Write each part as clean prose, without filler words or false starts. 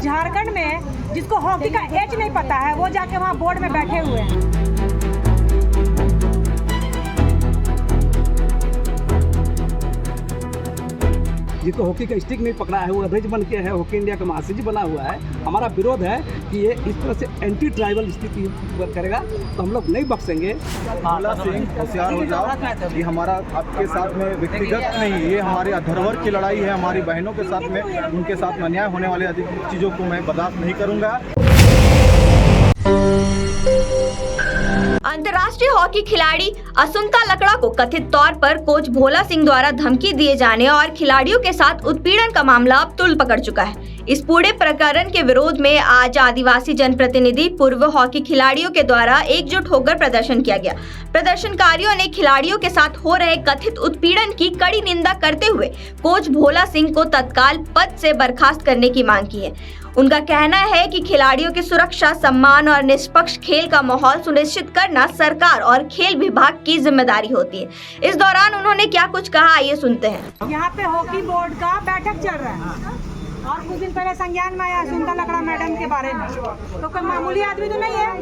झारखंड में जिसको हॉकी का एच नहीं पता है वो जाके वहाँ बोर्ड में बैठे हुए हैं। जिसको हॉकी का स्टिक नहीं पकड़ा है वो अध्यक्ष बन के है, हॉकी इंडिया का महासचिव बना हुआ है। हमारा विरोध है कि ये इस तरह से एंटी ट्राइबल स्थिति करेगा तो हम लोग नहीं बख्शेंगे। भोला सिंह होशियार हो जाओ, ये हमारा आपके साथ में व्यक्तिगत नहीं, ये हमारे अधरवर की लड़ाई है। हमारी बहनों के साथ में, उनके साथ में अन्याय होने वाले चीज़ों को मैं बर्दाश्त नहीं करूँगा। अंतर्राष्ट्रीय हॉकी खिलाड़ी असुंता लकड़ा को कथित तौर पर कोच भोला सिंह द्वारा धमकी दिए जाने और खिलाड़ियों के साथ उत्पीड़न का मामला अब तूल पकड़ चुका है। इस पूरे प्रकरण के विरोध में आज आदिवासी जनप्रतिनिधि पूर्व हॉकी खिलाड़ियों के द्वारा एकजुट होकर प्रदर्शन किया गया। प्रदर्शनकारियों ने खिलाड़ियों के साथ हो रहे कथित उत्पीड़न की कड़ी निंदा करते हुए कोच भोला सिंह को तत्काल पद से बर्खास्त करने की मांग की है। उनका कहना है कि खिलाड़ियों की सुरक्षा, सम्मान और निष्पक्ष खेल का माहौल सुनिश्चित करना सरकार और खेल विभाग की जिम्मेदारी होती है। इस दौरान उन्होंने क्या कुछ कहा, आइए सुनते हैं। यहाँ पे हॉकी बोर्ड का बैठक चल रहा है और कुछ दिन पहले संज्ञान में आया असुंता लकड़ा मैडम के बारे में। तो कोई मामूली आदमी तो नहीं है,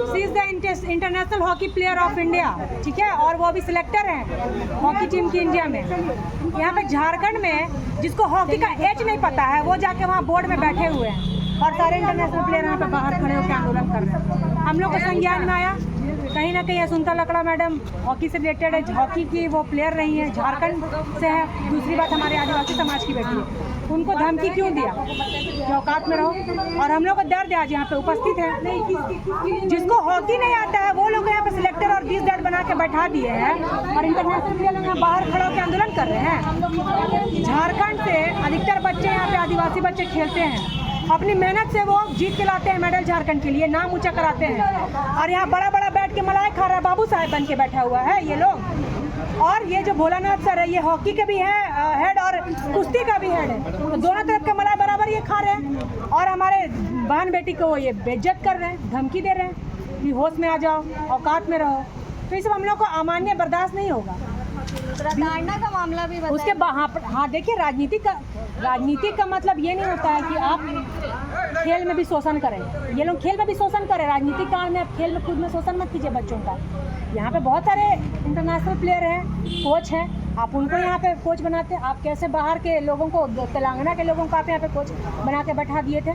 she is the international hockey player of India, ठीक है, और वो अभी सिलेक्टर है हॉकी टीम की इंडिया में। यहाँ पे झारखंड में जिसको हॉकी का एच नहीं पता है वो जाके वहाँ बोर्ड में बैठे हुए हैं और सारे इंटरनेशनल प्लेयर यहाँ पे बाहर खड़े होकर आंदोलन कर रहे हैं। हम लोग को संज्ञान में आया कहीं ना कहीं असुंता लकड़ा मैडम हॉकी से रिलेटेड है, हॉकी की वो प्लेयर रही है, झारखंड से है। दूसरी बात हमारे आदिवासी समाज की बेटी है, उनको धमकी क्यों दिया कि औकात में रहो। और हम लोग को दर्द आज यहाँ पे उपस्थित है, जिसको हॉकी नहीं आता है वो लोग यहाँ पे सिलेक्टर और 20 डेट बना के बैठा दिए हैं और इंटरनेशनल प्लेयर यहाँ बाहर खड़े होकर आंदोलन कर रहे हैं। झारखंड से अधिकतर बच्चे यहाँ पे आदिवासी बच्चे खेलते हैं, अपनी मेहनत से वो जीत के लाते हैं मेडल झारखंड के लिए, नाम ऊंचा कराते हैं। और यहाँ बड़ा बड़ा बैठ के मलाई खा रहा है, बाबू साहेब बन के बैठा हुआ है ये लोग। और ये जो भोलानाथ सर है ये हॉकी के भी है हेड और कुश्ती का भी हेड है, तो दोनों तरफ का मलाई बराबर ये खा रहे हैं और हमारे बहन बेटी को ये बेइज्जत कर रहे हैं, धमकी दे रहे हैं कि होश में आ जाओ, औकात में रहो। तो ये सब हम लोग को अमान्य बर्दाश्त नहीं होगा। प्रताड़ना का मामला भी उसके हाँ देखिए, राजनीति का मतलब ये नहीं होता है कि आप खेल में भी शोषण करें। ये लोग खेल में भी शोषण करें, राजनीतिक काल में आप खेल में खुद में शोषण मत कीजिए बच्चों का। यहाँ पे बहुत सारे इंटरनेशनल प्लेयर हैं, कोच हैं, आप उनको यहाँ पे कोच बनाते। आप कैसे बाहर के लोगों को, तेलंगाना के लोगों को आप यहाँ पे कोच बना के बैठा दिए थे,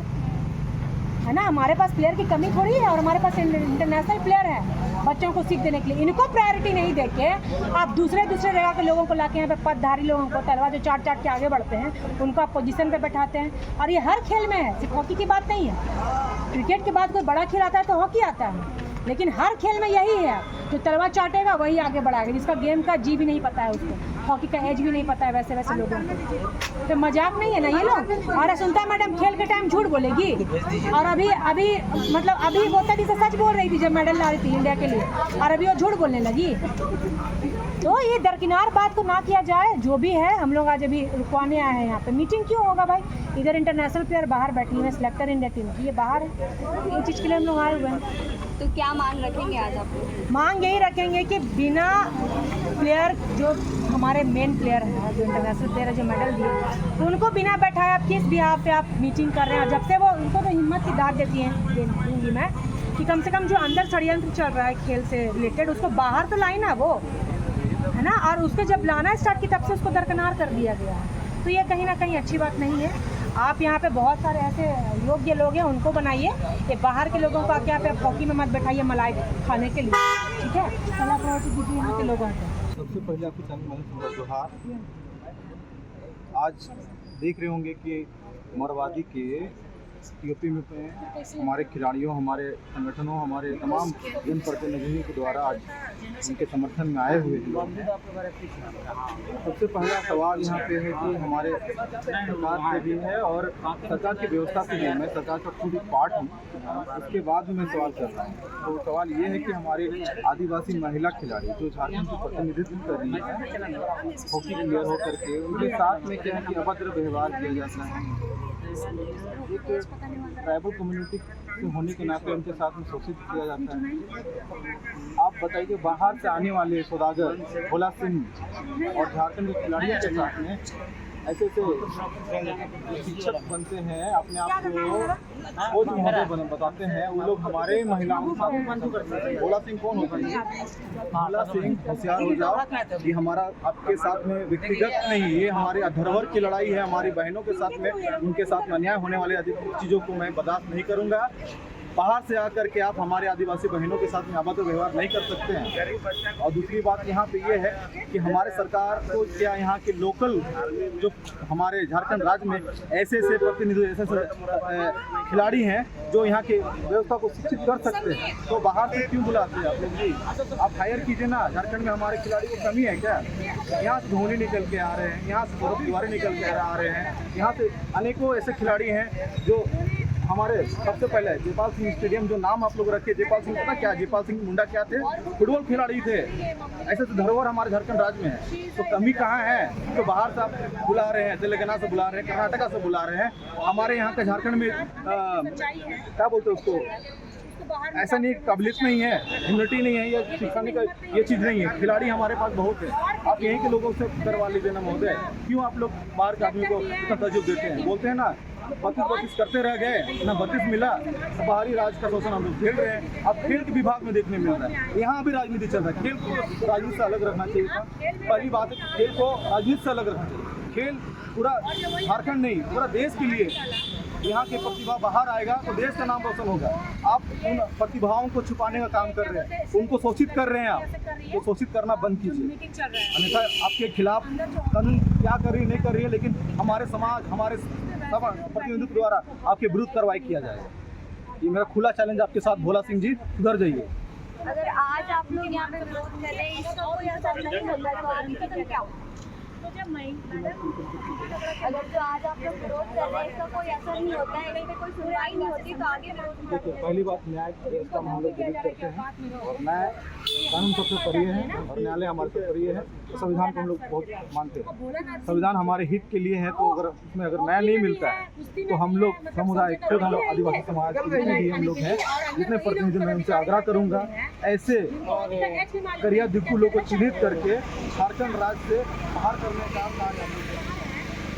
है ना। हमारे पास प्लेयर की कमी थोड़ी है और हमारे पास इंटरनेशनल प्लेयर है बच्चों को सीख देने के लिए। इनको प्रायोरिटी नहीं देके आप दूसरे जगह के लोगों को लाके यहाँ पे पदधारी लोगों को, तलवार जो चाट के आगे बढ़ते हैं उनको आप पोजीशन पे बैठाते हैं। और ये हर खेल में है, सिर्फ हॉकी की बात नहीं है। क्रिकेट के बाद कोई बड़ा खेल आता है तो हॉकी आता है, लेकिन हर खेल में यही है, जो तलवार चाटेगा वही आगे बढ़ाएगा, जिसका गेम का जी भी नहीं पता है उसको, हॉकी का एज भी नहीं पता है वैसे लोगों को। तो मजाक नहीं है ना ये लोग। और असुंता मैडम खेल के टाइम झूठ बोलेगी और अभी मतलब अभी वो तभी से सच बोल रही थी जब मेडल ला रही थी इंडिया के लिए, और अभी वो झूठ बोलने लगी। तो ये दरकिनार बात को ना किया जाए। जो भी है हम लोग आज अभी रुकवाने आए हैं यहाँ पे। मीटिंग क्यों होगा भाई, इधर इंटरनेशनल प्लेयर बाहर बैठी है, सिलेक्टर इंडिया टीम की, ये बाहर है, ये चीज़ के लिए हम लोग आए हुए हैं। तो क्या मांग रखेंगे आज आप? मांग यही रखेंगे कि बिना प्लेयर, जो हमारे मेन प्लेयर हैं, जो इंटरनेशनल प्लेयर है, जो मेडल दिए, उनको बिना बैठाए आप किस बिहाफ पे आप मीटिंग कर रहे हैं। जब से वो उनको तो हिम्मत की दाद दूंगी मैं कि कम से कम जो अंदर षड्यंत्र चल रहा है खेल से रिलेटेड उसको बाहर तो लाई ना वो, है ना। और उसको जब लाना स्टार्ट की तब से उसको दरकिनार कर दिया गया है, तो ये कहीं ना कहीं अच्छी बात नहीं है। आप यहाँ पे बहुत सारे ऐसे योग्य लोग हैं, उनको बनाइए। ये बाहर के लोगों को आके यहाँ पे हॉकी में मत बैठाइए मलाई खाने के लिए, ठीक है। कला प्रवृत्ति दीजिए यहाँ के लोगों को। सबसे पहले आपको चंद जोहार। आज देख रहे होंगे कि मरवादी के यूपी में हमारे खिलाड़ियों, हमारे संगठनों, हमारे तमाम जनप्रतिनिधियों के द्वारा आज उनके समर्थन में आए हुए हैं। सबसे पहला सवाल यहाँ पे है कि हमारे सरकार से भी है और सरकार की व्यवस्था से भी, मैं सरकार का खुद एक पार्ट हूँ, उसके बाद भी मैं सवाल कर रहा हूँ। तो सवाल ये है कि हमारे आदिवासी महिला खिलाड़ी जो झारखंड का प्रतिनिधित्व कर रही है हॉकी प्लेयर होकर के, उनके साथ में क्या है कि अभद्र व्यवहार किया जाता है। एक ट्राइबल कम्युनिटी से होने के नाते उनके साथ में शोषित किया जाता है। आप बताइए, बाहर से आने वाले सौदागर भोला सिंह और झारखंड के खिलाड़ियों के साथ में ऐसे शिक्षक बनते हैं, अपने आप को कोच महोदय बताते हैं, वो लोग हमारे महिलाओं के साथ। भोला सिंह कौन होता है? भोला सिंह, होशियार हो जाओ, ये हमारा आपके साथ में व्यक्तिगत नहीं, ये हमारे धरोहर की लड़ाई है। हमारी बहनों के साथ में, उनके साथ में अन्याय होने वाले चीज़ों को मैं बर्दाश्त नहीं करूँगा। बाहर से आकर के आप हमारे आदिवासी बहनों के साथ में अभद्र व्यवहार नहीं कर सकते हैं। और दूसरी बात यहाँ पे ये है कि हमारे सरकार को क्या यहाँ के लोकल जो हमारे झारखंड राज्य में ऐसे प्रतिनिधि, ऐसे खिलाड़ी हैं जो यहाँ के व्यवस्था को शिक्षित कर सकते हैं, तो बाहर से क्यों बुलाते हैं आप लोग जी? आप हायर कीजिए ना। झारखंड में हमारे खिलाड़ी को कमी है क्या? यहाँ से धोनी निकल के आ रहे हैं, यहाँ से सौरभ तिवारी निकल के आ रहे हैं, यहाँ से अनेकों ऐसे खिलाड़ी हैं जो हमारे सबसे पहले जयपाल सिंह स्टेडियम, जो नाम आप लोग रखे, जयपाल सिंह पता क्या? जयपाल सिंह मुंडा क्या थे? फुटबॉल खिलाड़ी थे। ऐसे तो धरोहर हमारे झारखंड राज्य में है, तो कमी कहाँ है? तो बाहर से आप बुला रहे हैं, तेलंगाना से बुला रहे हैं, कर्नाटका से बुला रहे हैं। हमारे यहाँ का झारखंड में क्या बोलते हैं उसको, ऐसा नहीं, काबिलियत नहीं है, ह्यूमिलिटी नहीं है, ये सिखाने का ये चीज़ नहीं है। खिलाड़ी हमारे पास बहुत है, आप यहीं के लोगों से करवा लीजिए ना महोदय। क्यों आप लोग बाहर के आदमी को इतना तजुब देते हैं? बोलते हैं ना 32 करते रह गए ना, 32 मिला, तो बाहरी राज का शोषण हम लोग खेल रहे हैं। अब खेल के विभाग में देखने मिल रहा है, यहाँ भी राजनीति चल रहा है। खेल को राजनीति से अलग रखना चाहिए था। पहली बात है, खेल को राजनीति से अलग रखना चाहिए। खेल पूरा झारखंड नहीं, पूरा देश के लिए। यहाँ के प्रतिभा बाहर आएगा तो देश का नाम रोशन होगा। आप उन प्रतिभाओं को छुपाने का काम कर रहे हैं, उनको शोषित कर रहे हैं। आप वो शोषित करना बंद कीजिए, अन्यथा आपके खिलाफ कानून क्या कर रही नहीं कर रही है, लेकिन हमारे समाज, हमारे प्रतिनिधित्व द्वारा आपके विरुद्ध कार्रवाई किया जाएगा। ये मेरा खुला चैलेंज आपके साथ। भोला सिंह जी, सुधर जाइए। अगर आज आप लोग यहाँ पे विरोध कर रहे हैं, इसका कोई असर नहीं होता है तो आगे का क्या होगा? अगर जो आज आप लोग विरोध कर रहे हैं इसका कोई असर नहीं होता है, कहीं पे कोई सुनवाई नहीं होती, तो आगे विरोध। देखिए, पहली बात, न्याय व्यवस्था में हम लोग विरोध करते हैं, और न्याय कानून सबसे प्रिय है और न्यायालय हमारे से प्रिय है। तो संविधान को हम लोग बहुत मानते हैं। संविधान हमारे हित के लिए है, तो अगर उसमें अगर न्याय नहीं मिलता है तो हम लोग समुदाय, खुद हम लोग आदिवासी समाज के जितने भी हम लोग हैं, जितने प्रतिनिधि, मैं उनसे आग्रह करूँगा, ऐसे करिया दिक्कू लोग को चिन्हित करके झारखंड राज्य से बाहर करने का काम।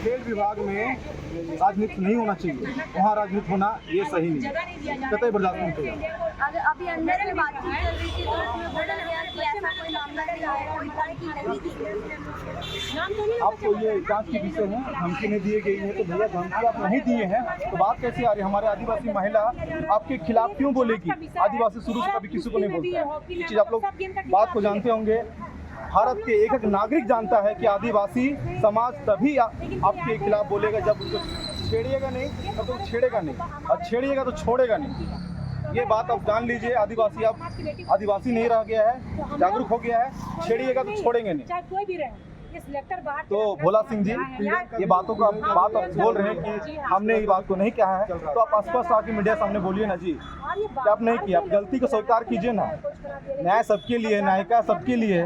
खेल विभाग में राजनीति नहीं होना चाहिए, वहाँ राजनीति होना ये सही नहीं है, कतई बर्दाश्त नहीं चाहिए। अगर अभी अंदर में बातचीत चल रही थी तो उसमें बोला गया कि ऐसा कोई मामला नहीं आया, कोई लड़की नहीं थी। आपको ये जांच की विषय है, धमकी नहीं दी गई है, तो भैया धमकी आप नहीं दिए हैं तो बात कैसे आ रही है? हमारे आदिवासी महिला आपके खिलाफ क्यों बोलेगी? आदिवासी शुरू से कभी किसी को नहीं बोलता है। ये चीज़ आप लोग बात को जानते होंगे। भारत के एक एक नागरिक जानता है कि आदिवासी समाज तभी आपके खिलाफ बोलेगा जब उसको छेड़िएगा नहीं, तब तो छेड़ेगा नहीं, और छेड़िएगा तो छोड़ेगा नहीं। ये बात आप जान लीजिए। आदिवासी अब आदिवासी नहीं रह गया है, जागरूक हो गया है। छेड़िएगा तो छोड़ेंगे नहीं। तो भोला सिंह जी, ये बातों को बात आप बोल रहे हैं कि हमने ये बात को नहीं कहा है, तो आप स्पष्ट आके मीडिया सामने बोलिए ना जी कि आप नहीं किया। आप गलती को स्वीकार कीजिए ना। न्याय सबके लिए, न्यायिका सबके लिए।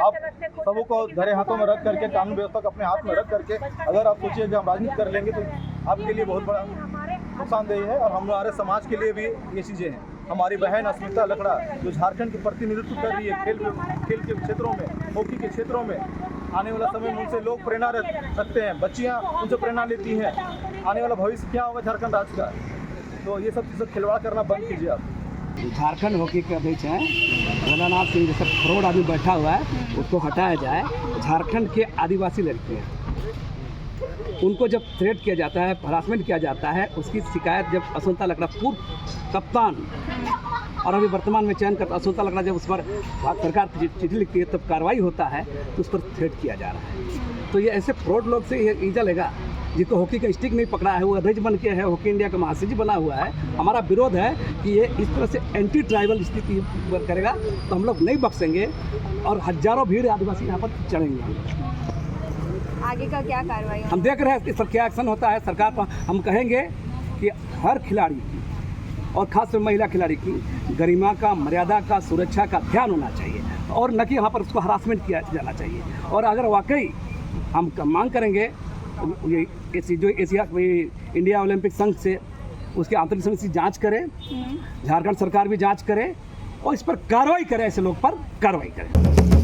आप सबों को धरे हाथों में रख करके, कानून व्यवस्था को अपने हाथ में रख करके अगर आप सोचिए कि हम राजनीति कर लेंगे तो आपके लिए बहुत बड़ा नुकसानदेही है, और हमारे समाज के लिए भी ये चीज़ें हैं। हमारी बहन अस्मिता लकड़ा जो झारखंड के प्रतिनिधित्व कर रही है खेल के क्षेत्रों में, हॉकी के क्षेत्रों में, आने वाला समय में उनसे लोग प्रेरणा रखते हैं, बच्चियां उनसे प्रेरणा लेती हैं। आने वाला भविष्य क्या होगा झारखंड राज्य का? तो ये सब चीज़ें खिलवाड़ करना बंद कीजिए आप। झारखंड हॉकी के अध्यक्ष हैं भोलानाथ सिंह, जैसा करोड़ आदमी बैठा हुआ है, उसको हटाया जाए। झारखंड के आदिवासी लड़के हैं, उनको जब थ्रेट किया जाता है, हरासमेंट किया जाता है, उसकी शिकायत जब असुंता लकड़ा पूर्व कप्तान और अभी वर्तमान में चयन करता असुंता लकड़ा जब उस पर सरकार चिट्ठी लिखती है तब कार्रवाई होता है, तो उस पर थ्रेट किया जा रहा है। तो ये ऐसे फ्रॉड लोग से ये ईजा लेगा जिसको हॉकी का स्टिक नहीं पकड़ा है, वो अध्यक्ष बन के है, हॉकी इंडिया का महासचिव बना हुआ है। हमारा विरोध है कि ये इस तरह से एंटी ट्राइबल स्थिति करेगा तो हम लोग नहीं बख्शेंगे, और हजारों भीड़ आदिवासी यहाँ पर चढ़ेंगे। आगे का क्या कार्रवाई? हम देख रहे हैं कि क्या एक्शन होता है सरकार पर। हम कहेंगे कि हर खिलाड़ी की और खासकर महिला खिलाड़ी की गरिमा का, मर्यादा का, सुरक्षा का ध्यान होना चाहिए, और न कि यहाँ पर उसको हरासमेंट किया जाना चाहिए। और अगर वाकई हम मांग करेंगे ये जो एशिया इंडिया ओलंपिक संघ से उसके आंतरिक समिति जांच करे, झारखंड सरकार भी जांच करे और इस पर कार्रवाई करे, ऐसे लोग पर कार्रवाई करे।